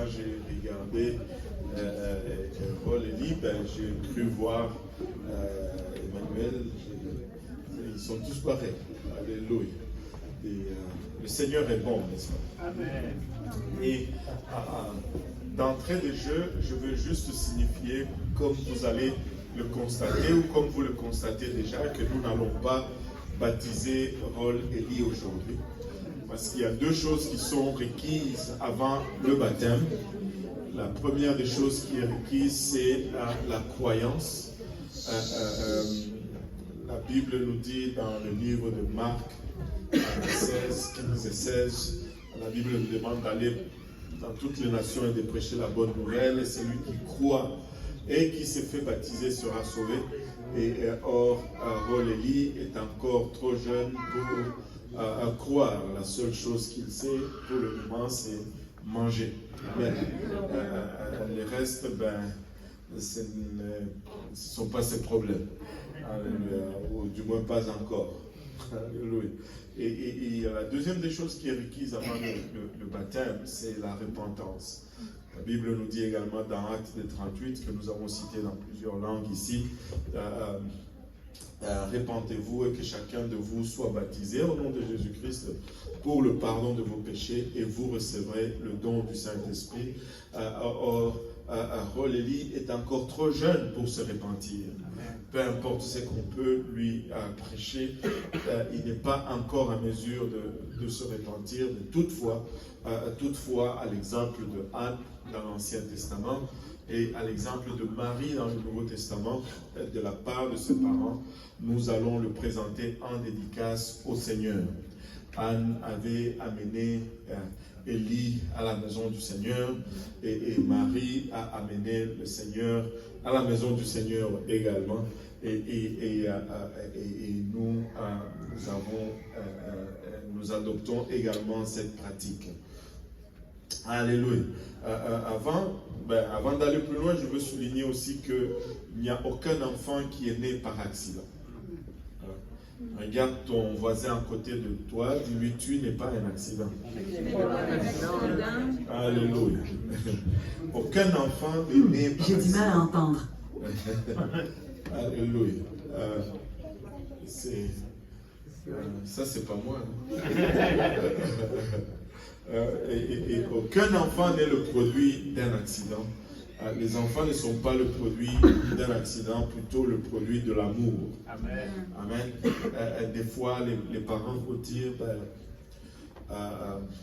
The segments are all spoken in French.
quand j'ai regardé Paul et Lee, j'ai cru voir Emmanuel. Ils sont tous pareils. Alléluia. Le Seigneur est bon, n'est-ce pas? Amen. Et d'entrée de jeu, je veux juste signifier, comme vous allez le constater, ou comme vous le constatez déjà, que nous n'allons pas baptiser Paul et Lee aujourd'hui. Parce qu'il y a deux choses qui sont requises avant le baptême. La première des choses qui est requise, c'est la croyance. La Bible nous dit dans le livre de Marc 16, 15 et 16, la Bible nous demande d'aller dans toutes les nations et de prêcher la bonne nouvelle. Et celui qui croit et qui se fait baptiser sera sauvé. Or, Paul et Lee est encore trop jeune pour croire. La seule chose qu'il sait pour le moment, c'est manger. Mais le reste, ce ne sont pas ses problèmes. Ou du moins pas encore. Alléluia. Et la deuxième des choses qui est requise avant le baptême, c'est la repentance. La Bible nous dit également dans Actes 38, que nous avons cité dans plusieurs langues ici, répentez-vous et que chacun de vous soit baptisé au nom de Jésus-Christ pour le pardon de vos péchés et vous recevrez le don du Saint-Esprit. Or, Paul et Lee est encore trop jeune pour se repentir. Peu importe ce qu'on peut lui prêcher, il n'est pas encore à mesure de se repentir. Toutefois, à l'exemple de Anne dans l'Ancien Testament et à l'exemple de Marie dans le Nouveau Testament, de la part de ses parents, nous allons le présenter en dédicace au Seigneur. Anne avait amené Élie à la maison du Seigneur et Marie a amené le Seigneur à la maison du Seigneur également. Et nous adoptons également cette pratique. Alléluia. Avant d'aller plus loin, je veux souligner aussi qu'il n'y a aucun enfant qui est né par accident. Regarde ton voisin à côté de toi, dis-lui, tu n'es pas un accident. Alléluia. Aucun enfant n'est né par accident. J'ai du mal à entendre. Alléluia. Ça, c'est pas moi. Et aucun enfant n'est le produit d'un accident. Les enfants ne sont pas le produit d'un accident, plutôt le produit de l'amour. Amen. Amen. Des fois, les parents vont dire,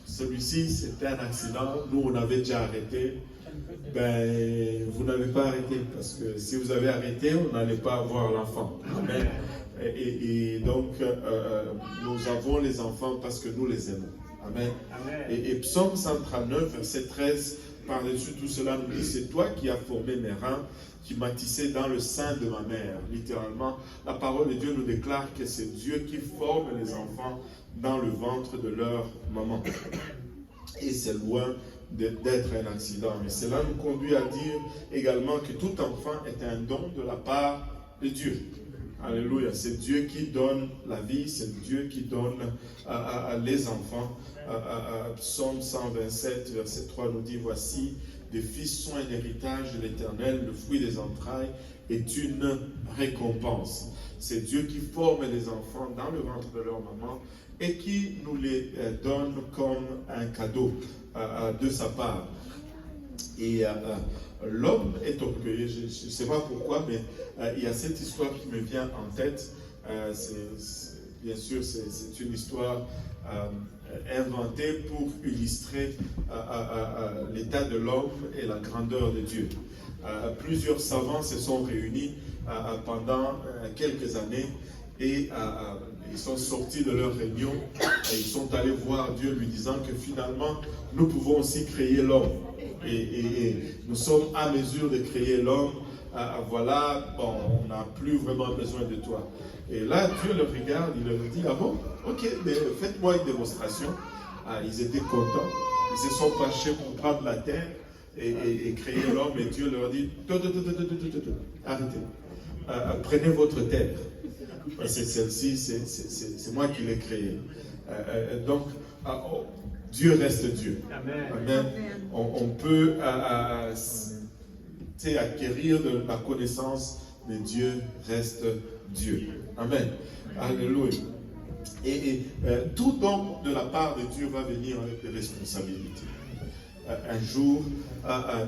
celui-ci c'était un accident, nous on avait déjà arrêté. Vous n'avez pas arrêté, parce que si vous avez arrêté, on n'allait pas avoir l'enfant. Amen. Et donc, nous avons les enfants parce que nous les aimons. Amen. Amen. Et Psaume 139, verset 13, par-dessus tout cela, nous dit, c'est toi qui as formé mes reins, qui m'as tissé dans le sein de ma mère. Littéralement, la parole de Dieu nous déclare que c'est Dieu qui forme les enfants dans le ventre de leur maman. Et c'est loin d'être un accident. Mais cela nous conduit à dire également que tout enfant est un don de la part de Dieu. Alléluia. C'est Dieu qui donne la vie, c'est Dieu qui donne les enfants. Psaume 127, verset 3 nous dit, voici, des fils sont un héritage de l'Éternel, le fruit des entrailles est une récompense. C'est Dieu qui forme les enfants dans le ventre de leur maman et qui nous les donne comme un cadeau de sa part. Et l'homme est orgueilleux, je ne sais pas pourquoi, mais il y a cette histoire qui me vient en tête. Bien sûr, c'est une histoire inventée pour illustrer l'état de l'homme et la grandeur de Dieu. Plusieurs savants se sont réunis pendant quelques années et ils sont sortis de leur réunion et ils sont allés voir Dieu lui disant que finalement nous pouvons aussi créer l'homme et nous sommes à mesure de créer l'homme. Voilà, bon, on n'a plus vraiment besoin de toi. Et là Dieu le regarde, il leur dit, ah bon, ok, faites-moi une démonstration. Ils étaient contents, ils se sont penchés pour prendre la terre et créer l'homme, et Dieu leur dit, arrêtez, prenez votre terre. Celle-ci, c'est moi qui l'ai créée. Donc, Dieu reste Dieu. Amen. Amen. On peut acquérir de la connaissance, mais Dieu reste Dieu. Amen. Alléluia. Et tout don de la part de Dieu va venir avec des responsabilités. Un jour,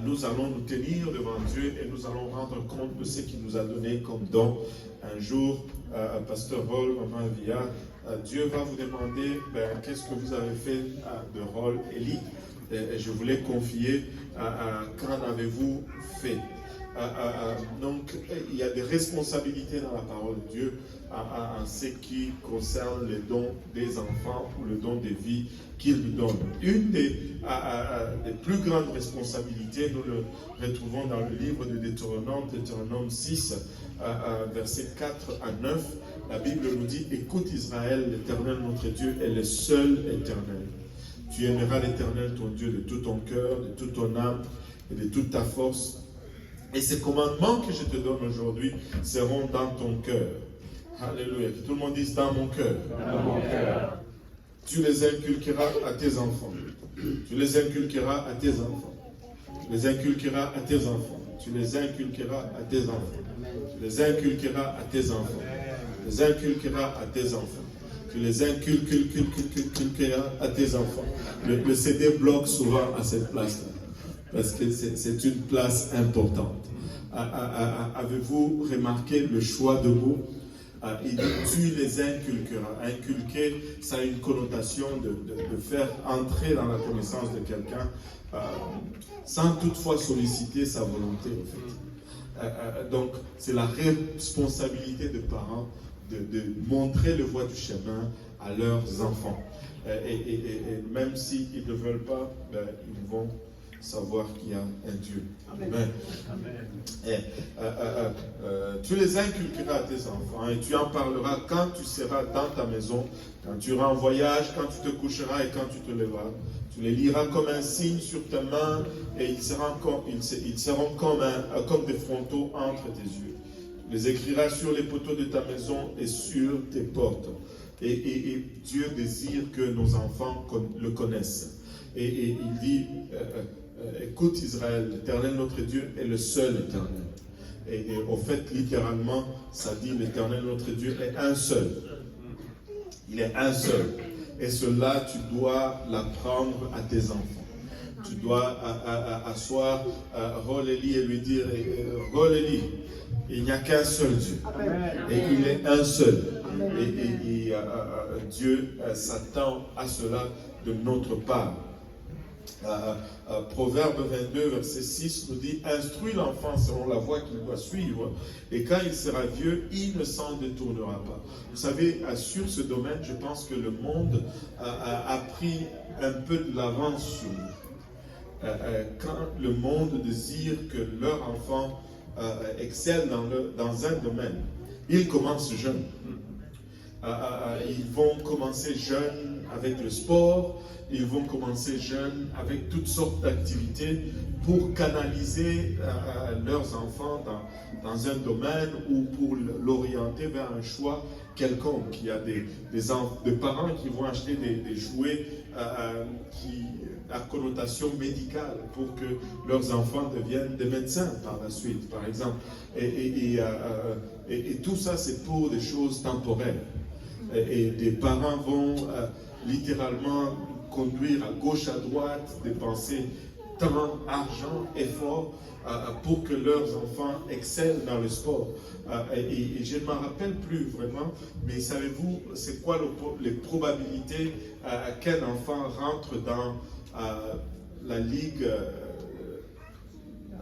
nous allons nous tenir devant Dieu et nous allons rendre compte de ce qu'il nous a donné comme don. Un jour, Pasteur Roll, Maman Via, Dieu va vous demander qu'est-ce que vous avez fait de Roll Eli. Et je voulais confier qu'en avez-vous fait. Donc, il y a des responsabilités dans la parole de Dieu en ce qui concerne les dons des enfants ou le don des vies qu'il nous donne. Une des plus grandes responsabilités, nous le retrouvons dans le livre de Deutéronome 6, versets 4 à 9. La Bible nous dit: écoute Israël, l'Éternel notre Dieu est le seul éternel. Tu aimeras l'Éternel ton Dieu de tout ton cœur, de toute ton âme et de toute ta force. Et ces commandements que je te donne aujourd'hui seront dans ton cœur. Alléluia. Que tout le monde dise: dans mon cœur. Dans mon cœur. Tu les inculqueras à tes enfants. Tu les inculqueras à tes enfants. Tu les inculqueras à tes enfants. Tu les inculqueras à tes enfants. Tu les inculqueras à tes enfants. Tu les inculqueras à tes enfants. Tu les inculqueras à tes enfants. Le CD bloque souvent à cette place-là, parce que c'est une place importante. Avez-vous remarqué le choix de mots? Il dit: tu les inculqueras. Inculquer, ça a une connotation de faire entrer dans la connaissance de quelqu'un sans toutefois solliciter sa volonté, en fait. Donc, c'est la responsabilité des parents de montrer le voie du chemin à leurs enfants. Et même s'ils ne veulent pas, ils vont savoir qu'il y a un Dieu. Amen. Tu les inculqueras à tes enfants et tu en parleras quand tu seras dans ta maison, quand tu iras en voyage, quand tu te coucheras et quand tu te lèveras. Tu les liras comme un signe sur ta main et ils seront comme des frontaux entre tes yeux. Tu les écriras sur les poteaux de ta maison et sur tes portes. Et Dieu désire que nos enfants le connaissent. Et il dit: écoute Israël, l'Éternel notre Dieu est le seul éternel. Et au fait, littéralement, ça dit: l'Éternel notre Dieu est un seul. Il est un seul. Et cela, tu dois l'apprendre à tes enfants. Tu dois asseoir Roll Eli et lui dire: Roll Eli, il n'y a qu'un seul Dieu. Et il est un seul. Et Dieu s'attend à cela de notre part. Proverbe 22, verset 6 nous dit: instruis l'enfant selon la voie qu'il doit suivre, et quand il sera vieux, il ne s'en détournera pas. Vous savez, sur ce domaine, je pense que le monde a pris un peu de l'avance sur nous. Quand le monde désire que leur enfant excelle dans un domaine, ils commencent jeunes. Ils vont commencer jeunes avec le sport. Ils vont commencer jeunes avec toutes sortes d'activités pour canaliser leurs enfants dans un domaine ou pour l'orienter vers un choix quelconque. Il y a des parents qui vont acheter des jouets à connotation médicale pour que leurs enfants deviennent des médecins par la suite, par exemple. Et tout ça, c'est pour des choses temporaires. Et des parents vont littéralement conduire à gauche, à droite, dépenser temps, argent, effort pour que leurs enfants excellent dans le sport. Et je ne m'en rappelle plus vraiment, mais savez-vous, c'est quoi les probabilités qu'un enfant rentre dans la Ligue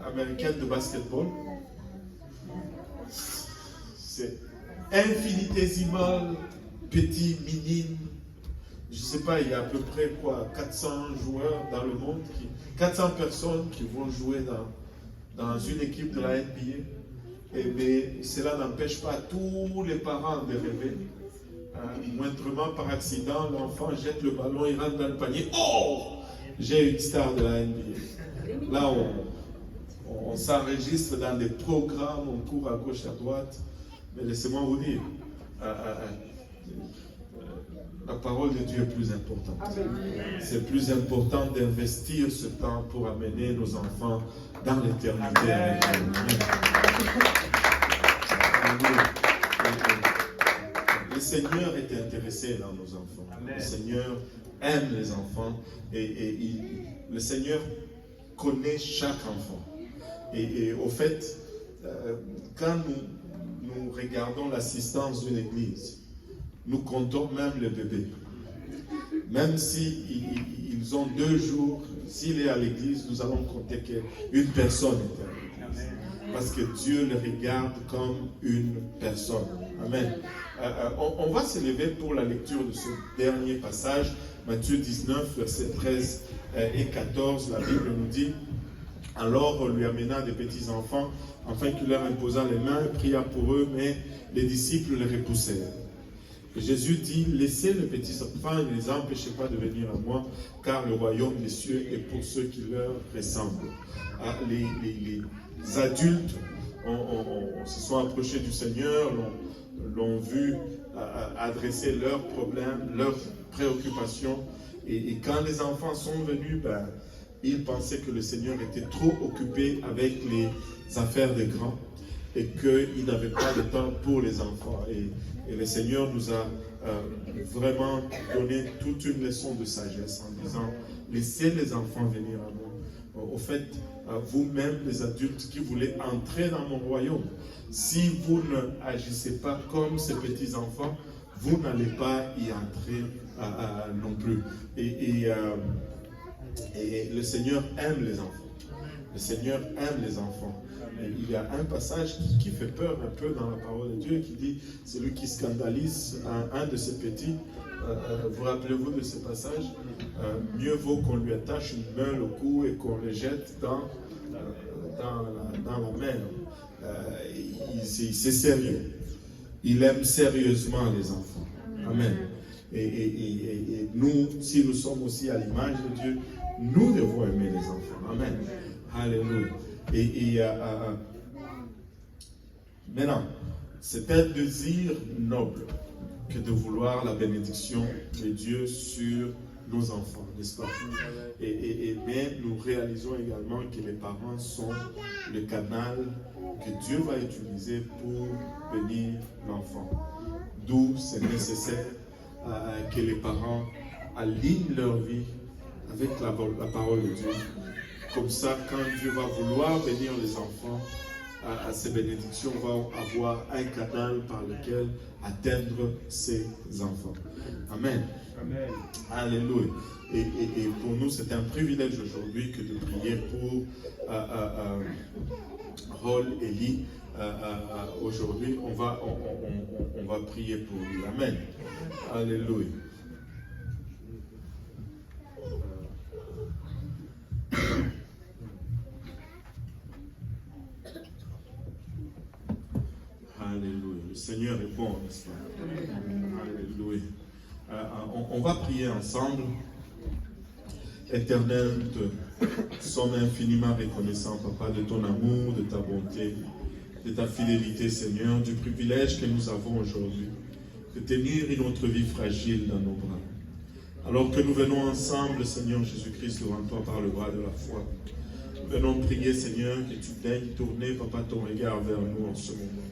américaine de basketball? C'est infinitésimal, petit, minime. Je ne sais pas, il y a à peu près 400 joueurs dans le monde, 400 personnes qui vont jouer dans une équipe de la NBA. Mais cela n'empêche pas tous les parents de rêver. Moindrement par accident, l'enfant jette le ballon, il rentre dans le panier. Oh! J'ai une star de la NBA. Là, on s'enregistre dans des programmes, on court à gauche, à droite. Mais laissez-moi vous dire, la parole de Dieu est plus importante. C'est plus important d'investir ce temps pour amener nos enfants dans l'éternité avec Dieu. Le Seigneur est intéressé dans nos enfants. Amen. Le Seigneur aime les enfants et le Seigneur connaît chaque enfant. Et au fait, quand nous regardons l'assistance d'une église, nous comptons même les bébés. Même s'ils ont 2 jours, s'il est à l'église, nous allons compter qu'une personne est à l'église. Parce que Dieu le regarde comme une personne. Amen. On va se lever pour la lecture de ce dernier passage, Matthieu 19, versets 13 et 14. La Bible nous dit: alors on lui amena des petits enfants, afin qu'il leur imposa les mains, pria pour eux, mais les disciples les repoussèrent. Et Jésus dit: laissez les petits enfants et ne les empêchez pas de venir à moi, car le royaume des cieux est pour ceux qui leur ressemblent. Les adultes se sont approchés du Seigneur, l'ont vu adresser leurs problèmes, leurs préoccupations. Et quand les enfants sont venus, ils pensaient que le Seigneur était trop occupé avec les affaires des grands et qu'il n'avait pas de temps pour les enfants. Et le Seigneur nous a vraiment donné toute une leçon de sagesse en disant: laissez les enfants venir à moi. Au fait, vous-même les adultes qui voulez entrer dans mon royaume, si vous ne agissez pas comme ces petits enfants, vous n'allez pas y entrer non plus. Et le Seigneur aime les enfants. Le Seigneur aime les enfants. Et il y a un passage qui fait peur un peu dans la parole de Dieu qui dit: celui qui scandalise un de ces petits, vous rappelez-vous de ce passage? Mieux vaut qu'on lui attache une meule au cou et qu'on le jette dans la mer. C'est sérieux. Il aime sérieusement les enfants. Amen. Et nous, si nous sommes aussi à l'image de Dieu, nous devons aimer les enfants. Amen. Alléluia. Maintenant, c'est un désir noble que de vouloir la bénédiction de Dieu sur nos enfants, n'est-ce pas? Mais nous réalisons également que les parents sont le canal que Dieu va utiliser pour bénir l'enfant. D'où c'est nécessaire que les parents alignent leur vie avec la parole de Dieu. Comme ça, quand Dieu va vouloir bénir les enfants, à ces bénédictions, on va avoir un canal par lequel atteindre ses enfants. Amen. Amen. Alléluia. Et pour nous, c'est un privilège aujourd'hui que de prier pour Rol Eli. Aujourd'hui, on va prier pour lui. Amen. Alléluia. Alléluia. Le Seigneur est bon, n'est-ce pas? Alléluia. On va prier ensemble. Éternel, nous te sommes infiniment reconnaissants, Papa, de ton amour, de ta bonté, de ta fidélité, Seigneur, du privilège que nous avons aujourd'hui de tenir notre vie fragile dans nos bras. Alors que nous venons ensemble, Seigneur Jésus-Christ, devant toi par le bras de la foi, nous venons prier, Seigneur, que tu daignes tourner, Papa, ton regard vers nous en ce moment.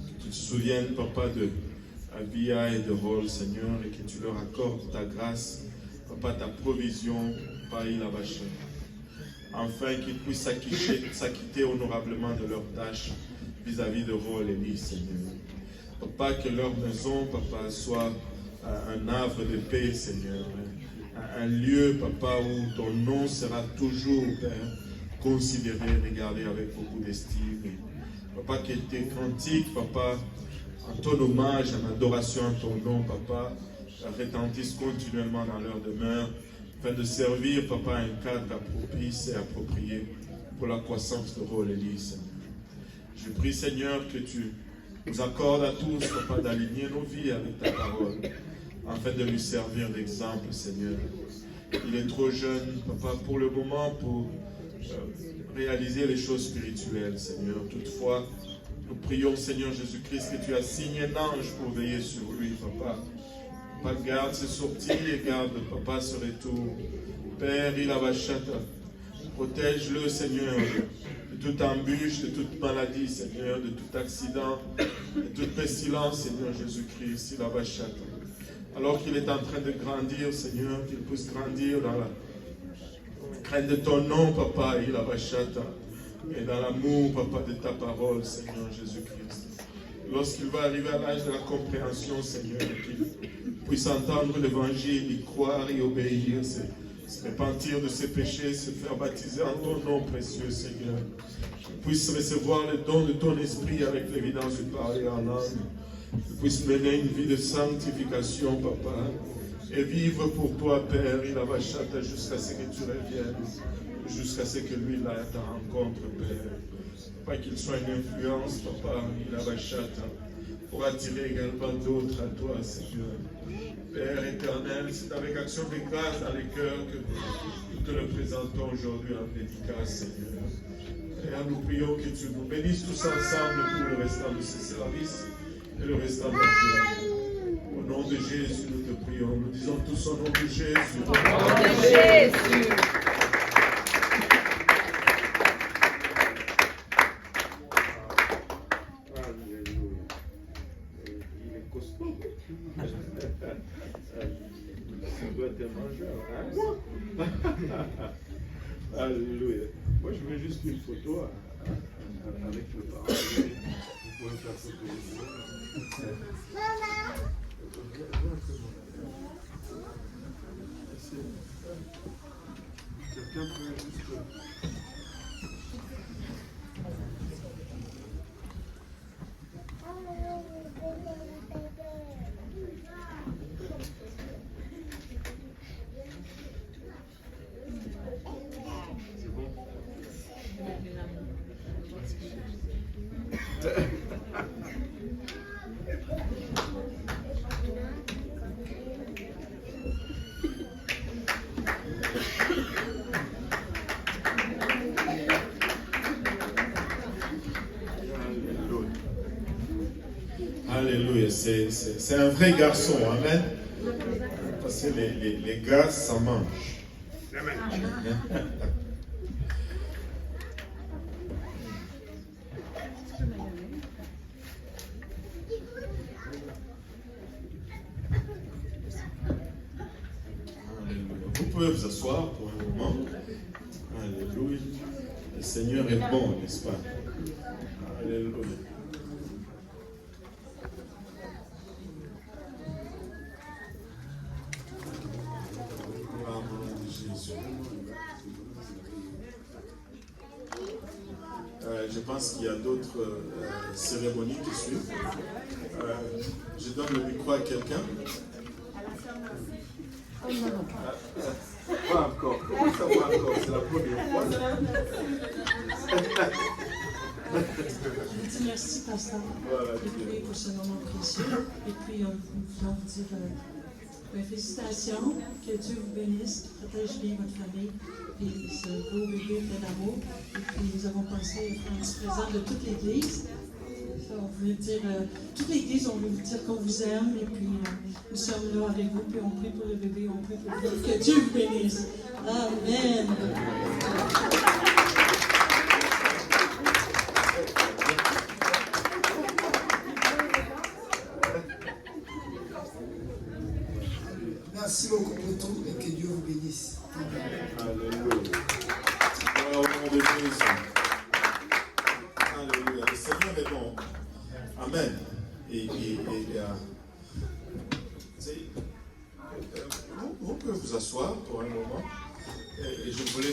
Que tu te souviennes, Papa, de Avia et de Rol, Seigneur, et que tu leur accordes ta grâce, Papa, ta provision, Papa, il a bâché. Enfin, qu'ils puissent s'acquitter honorablement de leurs tâches vis-à-vis de Rol et Lee, Seigneur. Papa, que leur maison, Papa, soit un havre de paix, Seigneur. Un lieu, Papa, où ton nom sera toujours, Père, considéré, regardé avec beaucoup d'estime. Papa, que tes cantiques, Papa, en ton hommage, en adoration à ton nom, Papa, retentissent continuellement dans leur demeure, afin de servir, Papa, un cadre propice et approprié pour la croissance de Rol et Lee, Seigneur. Je prie, Seigneur, que tu nous accordes à tous, Papa, d'aligner nos vies avec ta parole, afin de lui servir d'exemple, Seigneur. Il est trop jeune, Papa, pour le moment, pour réaliser les choses spirituelles, Seigneur. Toutefois, nous prions, Seigneur Jésus-Christ, que tu assignes un ange pour veiller sur lui, Papa, Papa, garde ses sorties et garde, Papa, ce retour. Père, il a bachata. Protège-le, Seigneur, de toute embûche, de toute maladie, Seigneur, de tout accident, de toute pestilence, Seigneur Jésus-Christ, il a bachata. Alors qu'il est en train de grandir, Seigneur, qu'il puisse grandir dans la crainte de ton nom, Papa, il a bachata. Et dans l'amour, Papa, de ta parole, Seigneur Jésus-Christ. Lorsqu'il va arriver à l'âge de la compréhension, Seigneur, qu'il puisse entendre l'évangile, y croire, y obéir, se repentir de ses péchés, se faire baptiser en ton nom précieux, Seigneur. Qu'il puisse recevoir le don de ton esprit avec l'évidence de parler en langue. Qu'il puisse mener une vie de sanctification, Papa, et vivre pour toi, Père, il a bachata jusqu'à ce que tu reviennes, jusqu'à ce que lui, là, ta rencontre, Père. Pas qu'il soit une influence, Papa, il a bachata, pour attirer également d'autres à toi, Seigneur. Père éternel, c'est avec action de grâce dans les cœurs que nous te le présentons aujourd'hui en dédicace, Seigneur. Et nous prions que tu nous bénisses tous ensemble pour le restant de ce service et le restant de la journée. Au nom de Jésus, nous te prions. Nous disons tous au nom de Jésus. Au nom de Jésus. Alléluia. Moi, je veux juste une photo avec le parent. Vous pouvez faire photo. Quelqu'un peut juste... Alléluia, c'est un vrai garçon, amen. Parce que les gars, ça mange. Vous pouvez vous asseoir pour un moment. Alléluia. Le Seigneur est bon, n'est-ce pas? Alléluia. Je pense qu'il y a d'autres cérémonies qui suivent. Je donne le micro à quelqu'un. Pas encore. Comment ça va encore? C'est la première fois. Je dis merci, pasteur. Voilà, et puis pour ce moment précieux. Et puis, nous voulons vous dire félicitations. Que Dieu vous bénisse, protège bien votre famille. Et ce beau bébé plein d'amour. Et puis, nous avons pensé faire un petit présent de toute l'Église. On voulait dire, toute l'Église, on veut vous dire qu'on vous aime. Et puis, nous sommes là avec vous. Puis, on prie pour le bébé, on prie pour vous. Que Dieu vous bénisse. Amen. Merci beaucoup pour tout et que Dieu vous bénisse. Alléluia. Au nom de Jésus. Alléluia. Le Seigneur est bon. Amen. Vous pouvez vous asseoir pour un moment. Et je voulais